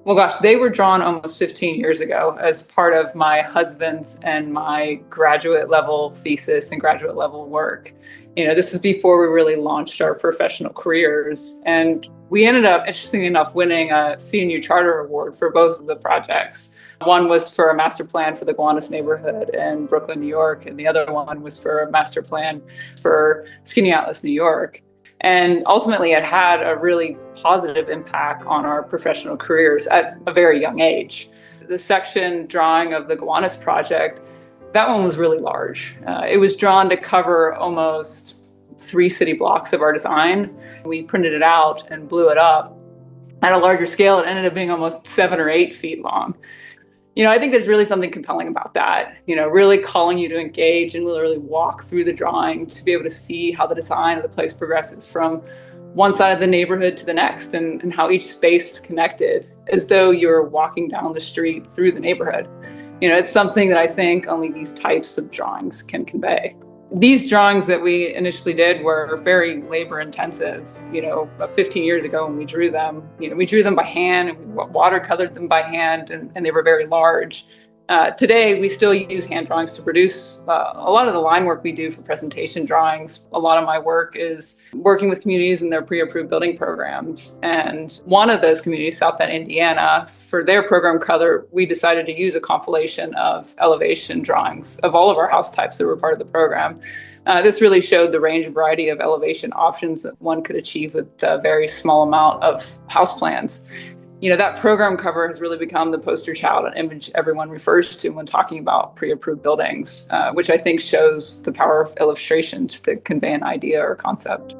Well, gosh, they were drawn almost 15 years ago as part of my husband's and my graduate level thesis and graduate level work. This was before we really launched our professional careers. And we ended up, interestingly enough, winning a CNU Charter Award for both of the projects. One was for a master plan for the Gowanus neighborhood in Brooklyn, New York, and the other one was for a master plan for Skaneateles, New York. And ultimately, it had a really positive impact on our professional careers at a very young age. The section drawing of the Gowanus project, that one was really large. It was drawn to cover almost 3 city blocks of our design. We printed it out and blew it up. At a larger scale, it ended up being almost 7 or 8 feet long. I think there's really something compelling about that, really calling you to engage and literally walk through the drawing to be able to see how the design of the place progresses from one side of the neighborhood to the next and how each space is connected as though you're walking down the street through the neighborhood. It's something that I think only these types of drawings can convey. These drawings that we initially did were very labor intensive. 15 years ago when we drew them, we drew them by hand and we watercolored them by hand and they were very large. Today, we still use hand drawings to produce a lot of the line work we do for presentation drawings. A lot of my work is working with communities in their pre-approved building programs. And one of those communities, South Bend, Indiana, for their program color, we decided to use a compilation of elevation drawings of all of our house types that were part of the program. This really showed the range and variety of elevation options that one could achieve with a very small amount of house plans. That program cover has really become the poster child and image everyone refers to when talking about pre-approved buildings, which I think shows the power of illustration to convey an idea or concept.